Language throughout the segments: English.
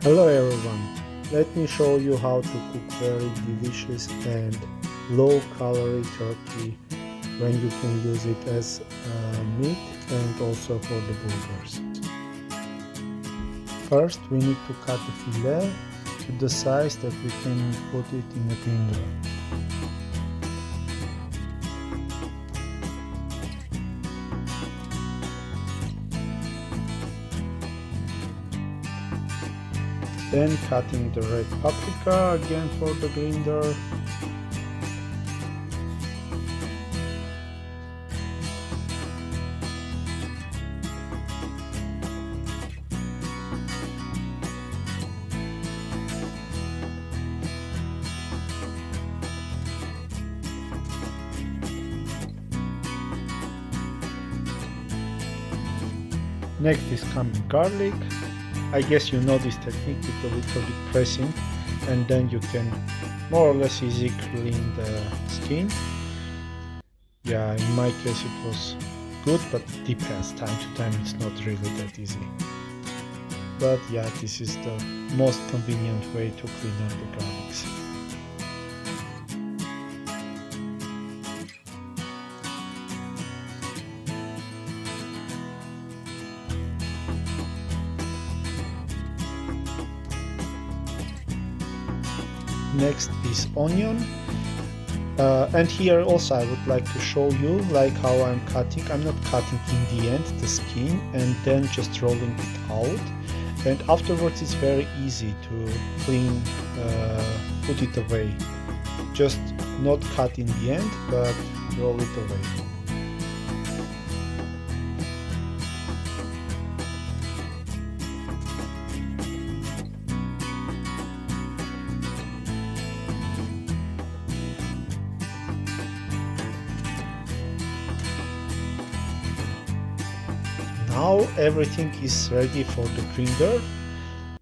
Hello everyone, let me show you how to cook very delicious and low calorie turkey when you can use it as meat and also for the burgers. First we need to cut the fillet to the size that we can put it in a grinder. Then cutting the red paprika again for the grinder. Next is coming garlic. I guess you know this technique with a little bit pressing, and then you can more or less easily clean the skin. Yeah, in my case it was good, but it depends. Time to time it's not really that easy. But yeah, this is the most convenient way to clean up the garlics. Next is onion, and here also I would like to show you like how I'm cutting. I'm not cutting in the end the skin and then just rolling it out, and afterwards it's very easy to clean, put it away. Just not cut in the end but roll it away. Now everything is ready for the grinder,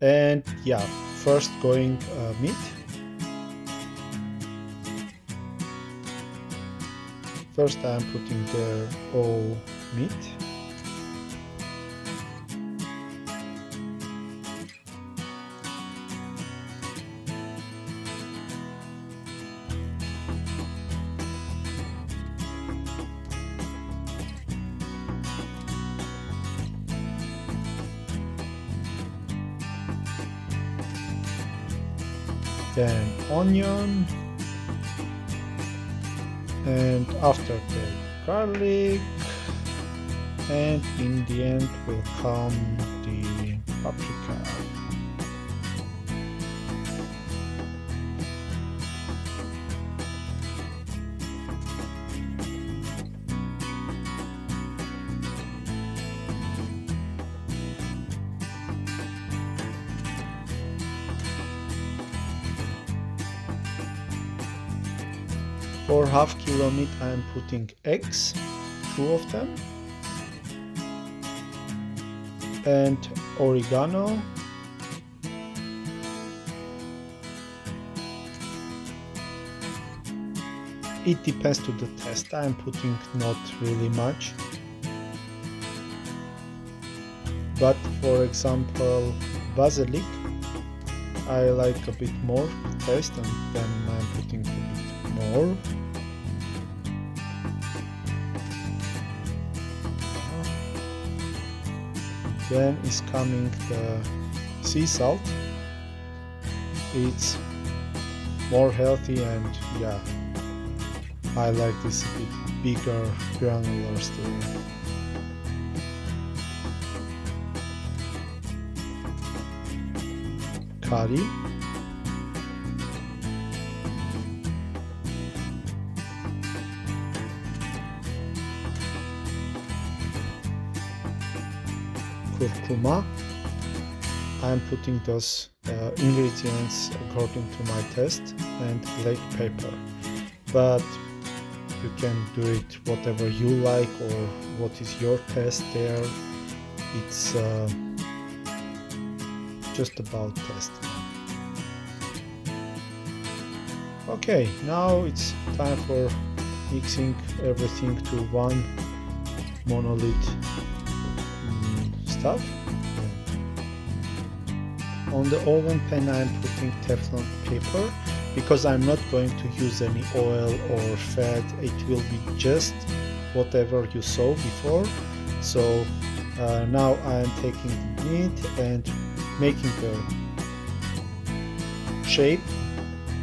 and yeah, first going meat. First I am putting the all meat. Then onion, and after the garlic, and in the end will come the paprika. For half kilo meat I am putting eggs, 2 of them, and oregano, it depends to the taste. I am putting not really much, but for example basilic I like a bit more taste, and then I'm putting a bit more. Then is coming the sea salt. It's more healthy, and yeah, I like this a bit bigger granular still. Curry. Kurkuma. I am putting those ingredients according to my taste, and black pepper, but you can do it whatever you like or what is your taste there. It's just about taste. Okay, now it's time for mixing everything to one monolith stuff. On the oven pan I'm putting Teflon paper because I'm not going to use any oil or fat. It will be just whatever you saw before. So now I'm taking the meat and making the shape.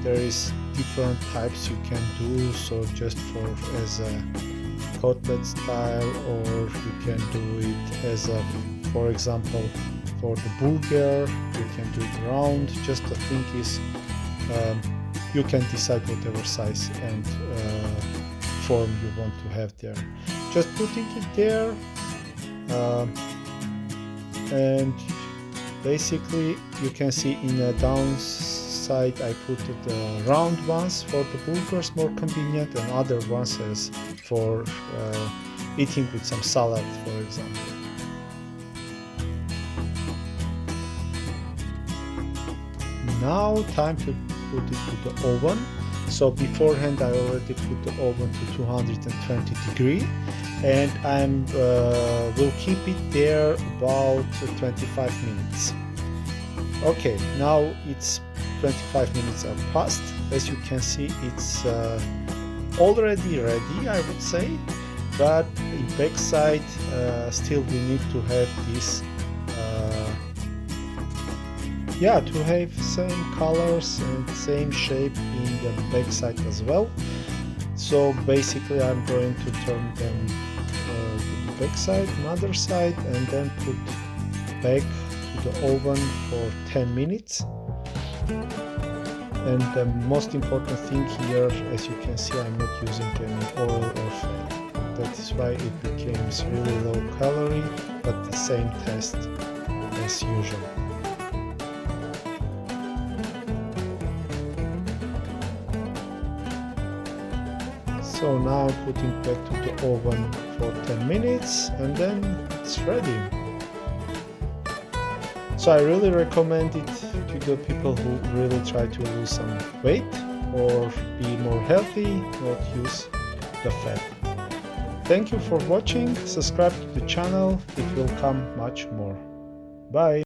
There is different types you can do, so just for as a cutlet style, or you can do it as a, for example, for the burger you can do it round. Just the thing is you can decide whatever size and form you want to have there. Just putting it there, and basically you can see in the downside I put the round ones for the burgers, more convenient, and other ones as for eating with some salad, for example. Now time to put it to the oven. So beforehand I already put the oven to 220 degree, and I'm will keep it there about 25 minutes. Okay, now it's 25 minutes are passed. As you can see, it's already ready, I would say, but in backside still we need to have this to have same colors and same shape in the backside as well. So basically I'm going to turn them to the backside, another side, and then put back to the oven for 10 minutes. And the most important thing here, as you can see, I'm not using any oil or fat. That is why it becomes really low calorie, but the same taste as usual. So now I'm putting back to the oven for 10 minutes and then it's ready. So I really recommend it to the people who really try to lose some weight or be more healthy, not use the fat. Thank you for watching. Subscribe to the channel, it will come much more. Bye.